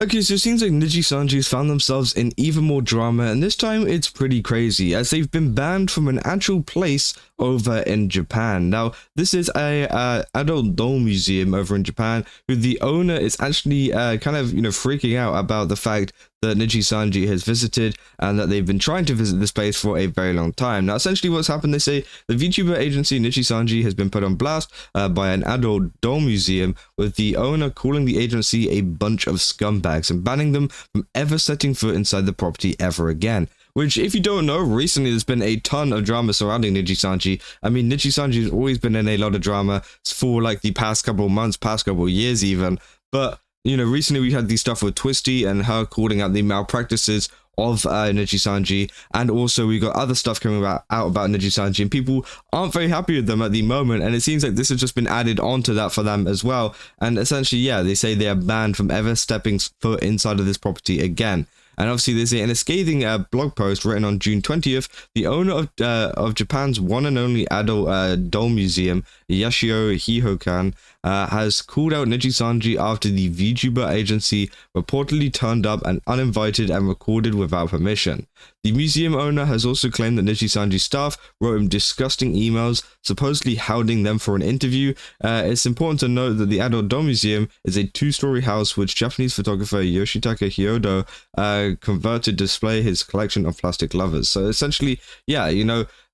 Okay, so it seems like Nijisanji's found themselves in even more drama, and this time it's pretty crazy, as they've been banned from an actual place over in Japan. Now, this is a adult doll museum over in Japan, who the owner is actually kind of, freaking out about the fact that Nijisanji has visited, and that they've been trying to visit this place for a very long time. Now, essentially what's happened, they say the VTuber agency Nijisanji has been put on blast by an adult doll museum, with the owner calling the agency a bunch of scumbags and banning them from ever setting foot inside the property ever again. Which, if you don't know, recently there's been a ton of drama surrounding Nijisanji. I mean, Nijisanji has always been in a lot of drama for like the past couple of months, past couple of years even, but recently we had the stuff with Twisty and her calling out the malpractices of Nijisanji, and also we got other stuff coming out about Nijisanji, and people aren't very happy with them at the moment, and it seems like this has just been added onto that for them as well. And essentially, yeah, they say they are banned from ever stepping foot inside of this property again. And obviously, there's in a scathing blog post written on June 20th, the owner of Japan's one and only adult doll museum, Yashio Hihokan, has called out Nijisanji after the VTuber agency reportedly turned up and uninvited and recorded without permission. The museum owner has also claimed that Nijisanji's staff wrote him disgusting emails, supposedly hounding them for an interview. It's important to note that the adult doll museum is a two-story house which Japanese photographer Yoshitaka Hyodo converted to display his collection of plastic lovers. So essentially, yeah,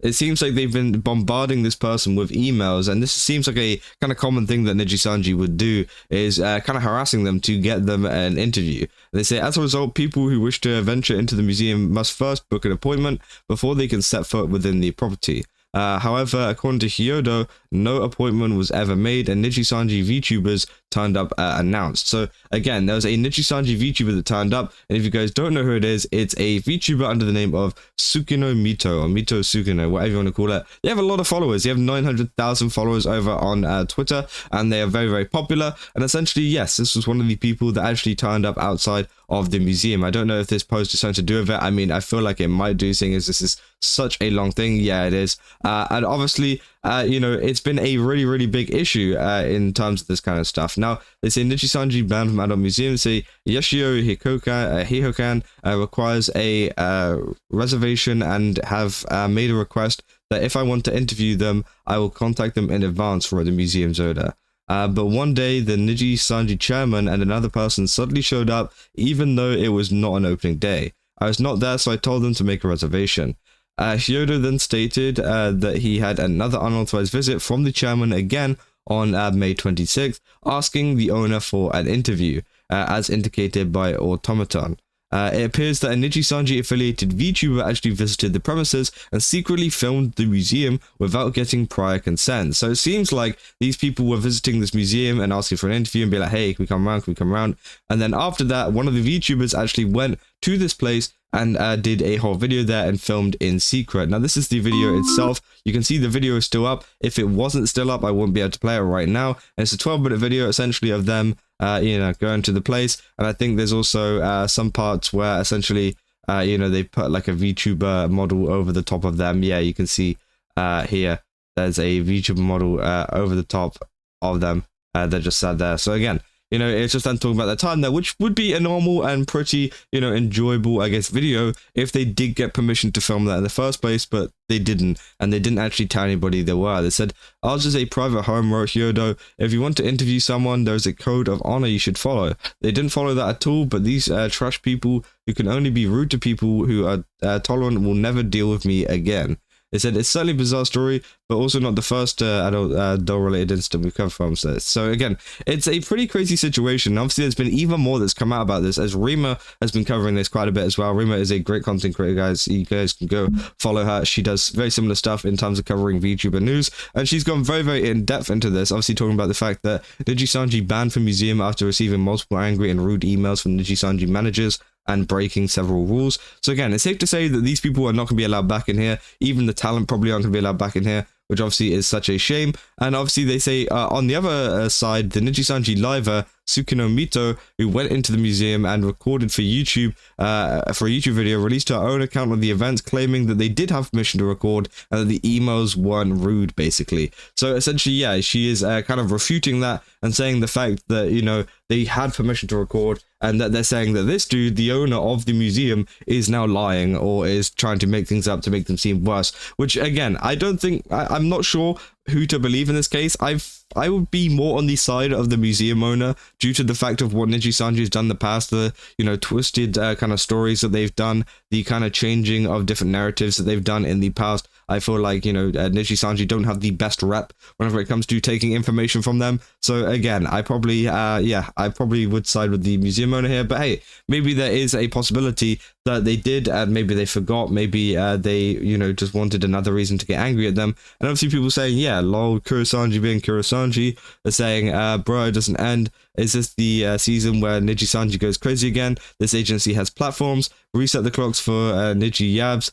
it seems like they've been bombarding this person with emails, and this seems like a kind of common thing that Nijisanji would do, is kind of harassing them to get them an interview. They say, as a result, people who wish to venture into the museum must first book an appointment before they can set foot within the property. However, according to Hyodo, no appointment was ever made, and Nijisanji VTubers turned up announced. So again, there was a Nijisanji VTuber that turned up, and if you guys don't know who it is, it's a VTuber under the name of Tsukino Mito, or Mito Tsukino, whatever you want to call it. They have a lot of followers. They have 900,000 followers over on Twitter, and they are very, very popular. And essentially, yes, this was one of the people that actually turned up outside of the museum. I don't know if this post is something to do with it. I mean, I feel like it might do, seeing as this is such a long thing. Yeah, it is. And obviously, it's been a really, really big issue in terms of this kind of stuff. Now, they say Nijisanji banned from adult museums. Say Yashio Hihokan requires a reservation and have made a request that if I want to interview them, I will contact them in advance for the museum's owner. But one day, the NIJISANJI Chairman and another person suddenly showed up, even though it was not an opening day. I was not there, so I told them to make a reservation. Hyodo then stated that he had another unauthorized visit from the chairman again on May 26th, asking the owner for an interview, as indicated by Automaton. It appears that a Nijisanji affiliated VTuber actually visited the premises and secretly filmed the museum without getting prior consent. So it seems like these people were visiting this museum and asking for an interview and be like, hey, can we come around, can we come around? And then after that, one of the VTubers actually went to this place and did a whole video there and filmed in secret. Now, this is the video itself. You can see the video is still up. If it wasn't still up, I wouldn't be able to play it right now. And it's a 12-minute video, essentially, of them, going to the place. And I think there's also some parts where, essentially, they put like a VTuber model over the top of them. Yeah, you can see here, there's a VTuber model over the top of them that just sat there. So again, it's just them talking about their time there, which would be a normal and pretty, enjoyable, I guess, video if they did get permission to film that in the first place, but they didn't, and they didn't actually tell anybody they were. They said, ours is a private home, wrote Hyodo. If you want to interview someone, there's a code of honor you should follow. They didn't follow that at all, but these trash people who can only be rude to people who are tolerant will never deal with me again. They said, it's certainly a bizarre story, but also not the first adult doll-related incident we've covered from this. So again, it's a pretty crazy situation. Obviously, there's been even more that's come out about this, as Rima has been covering this quite a bit as well. Rima is a great content creator, guys. You guys can go follow her. She does very similar stuff in terms of covering VTuber news, and she's gone very, very in-depth into this, obviously talking about the fact that Nijisanji banned from museum after receiving multiple angry and rude emails from Nijisanji managers and breaking several rules. So again, it's safe to say that these people are not going to be allowed back in here. Even the talent probably aren't going to be allowed back in here, which obviously is such a shame. And obviously they say on the other side, the Nijisanji Liver Tsukino Mito, who went into the museum and recorded for YouTube, for a YouTube video, released her own account of the events, claiming that they did have permission to record and that the emails weren't rude, basically. So essentially, yeah, she is kind of refuting that and saying the fact that, you know, they had permission to record, and that they're saying that this dude, the owner of the museum, is now lying or is trying to make things up to make them seem worse. Which, again, I don't think, I'm not sure who to believe in this case. I would be more on the side of the museum owner due to the fact of what Nijisanji has done in the past, the, you know, twisted kind of stories that they've done, the kind of changing of different narratives that they've done in the past. I feel like, you know, Nijisanji don't have the best rep whenever it comes to taking information from them. So again, I probably, I probably would side with the museum owner here. But hey, maybe there is a possibility that they did, and maybe they forgot, maybe they, you know, just wanted another reason to get angry at them. And obviously people saying, yeah, lol, Kurosanji being Kurosanji, are saying, bro, it doesn't end. Is this the season where Nijisanji goes crazy again? This agency has platforms. Reset the clocks for Niji Yabs.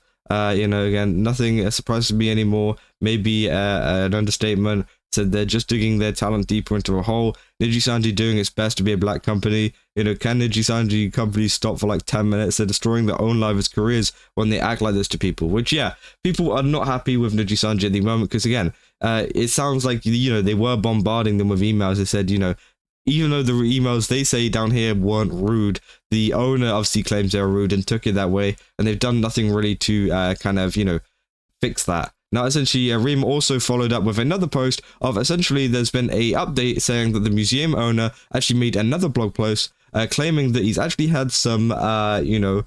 You know, again, nothing surprises me anymore. Maybe an understatement. Said they're just digging their talent deeper into a hole. Nijisanji doing its best to be a black company. You know, can Nijisanji companies stop for like 10 minutes? They're destroying their own lives' careers when they act like this to people. Which, yeah, people are not happy with Nijisanji at the moment because, again, it sounds like, you know, they were bombarding them with emails. They said, you know, even though the emails they say down here weren't rude, the owner obviously claims they were rude and took it that way, and they've done nothing really to kind of, you know, fix that. Now, essentially, Reem also followed up with another post of essentially there's been a update saying that the museum owner actually made another blog post claiming that he's actually had some, you know,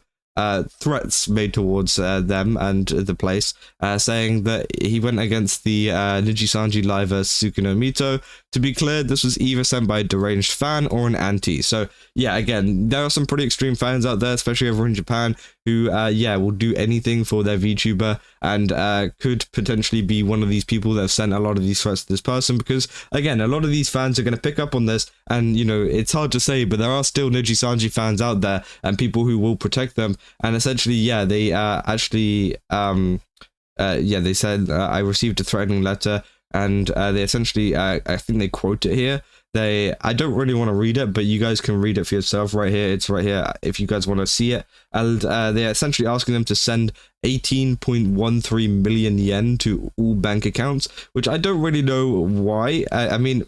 threats made towards them and the place, saying that he went against the Nijisanji Liver Tsukino Mito. To be clear, this was either sent by a deranged fan or an anti. So yeah, again, there are some pretty extreme fans out there, especially over in Japan, who yeah, will do anything for their VTuber, and could potentially be one of these people that have sent a lot of these threats to this person, because again, a lot of these fans are going to pick up on this, and you know, it's hard to say, but there are still Nijisanji fans out there and people who will protect them. And essentially, yeah, they actually yeah, they said I received a threatening letter, and they essentially I think they quote it here. I don't really want to read it, but you guys can read it for yourself right here. It's right here if you guys want to see it. And they're essentially asking them to send 18.13 million yen to all bank accounts, which I don't really know why. I mean,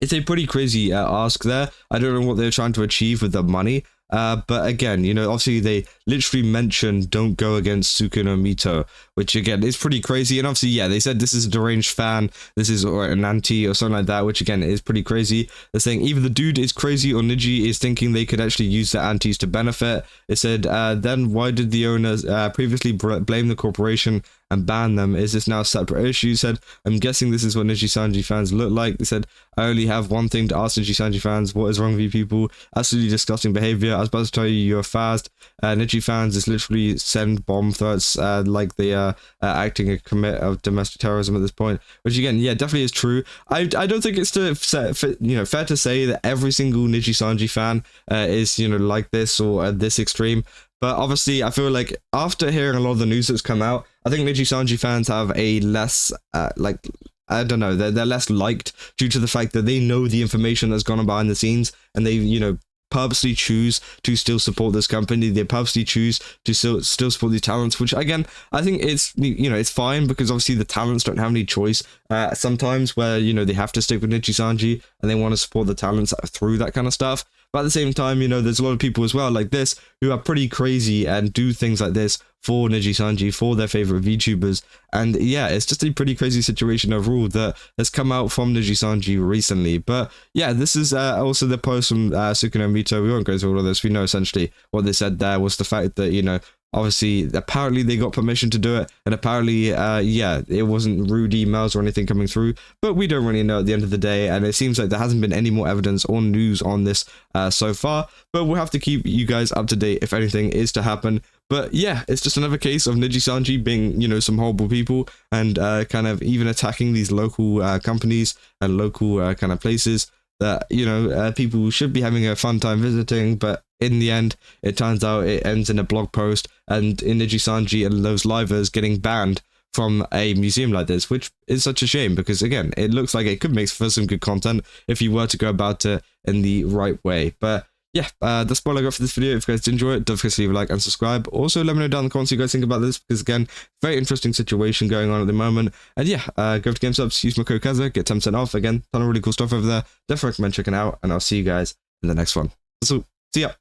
it's a pretty crazy ask there. I don't know what they're trying to achieve with the money. But again, you know, obviously they literally mentioned don't go against Tsukino Mito, which again is pretty crazy. And obviously, yeah, they said this is a deranged fan, this is or an anti or something like that, which again is pretty crazy. They're saying either the dude is crazy or Niji is thinking they could actually use the antis to benefit. It said, then why did the owners previously blame the corporation and ban them? Is this now a separate issue? He said, I'm guessing this is what Nijisanji fans look like. They said, I only have one thing to ask Nijisanji fans. What is wrong with you people? Absolutely disgusting behavior. I was about to tell you you're fast. Niji fans is literally send bomb threats like they are acting a commit of domestic terrorism at this point, which again, yeah, definitely is true. I don't think it's fair to say that every single Nijisanji fan is, you know, like this or this extreme. But obviously, I feel like after hearing a lot of the news that's come out, I think Nijisanji fans have a less, like, I don't know, they're less liked due to the fact that they know the information that's gone on behind the scenes, and they, you know, purposely choose to still support this company. They purposely choose to still support these talents, which again, I think it's, you know, it's fine, because obviously the talents don't have any choice sometimes, where, you know, they have to stick with Nijisanji and they want to support the talents through that kind of stuff. But at the same time, you know, there's a lot of people as well like this who are pretty crazy and do things like this for Nijisanji, for their favorite VTubers. And yeah, it's just a pretty crazy situation overall that has come out from Nijisanji recently. But yeah, this is also the post from Tsukino Mito. We won't go through all of this. We know essentially what they said there was the fact that, you know, obviously, apparently they got permission to do it, and apparently, yeah, it wasn't rude emails or anything coming through, but we don't really know at the end of the day, and it seems like there hasn't been any more evidence or news on this so far, but we'll have to keep you guys up to date if anything is to happen. But yeah, it's just another case of Nijisanji being, you know, some horrible people, and kind of even attacking these local companies and local kind of places that, you know, people should be having a fun time visiting, but in the end, it turns out it ends in a blog post, and Nijisanji and those livers getting banned from a museum like this, which is such a shame because, again, it looks like it could make for some good content if you were to go about it in the right way. But yeah, that's all I got for this video. If you guys did enjoy it, don't forget to leave a like and subscribe. Also, let me know down in the comments what you guys think about this, because again, very interesting situation going on at the moment. And yeah, go to GameSubs, use my code Kaza, get 10% off. Again, ton of really cool stuff over there. Definitely recommend checking out, and I'll see you guys in the next one. So, see ya.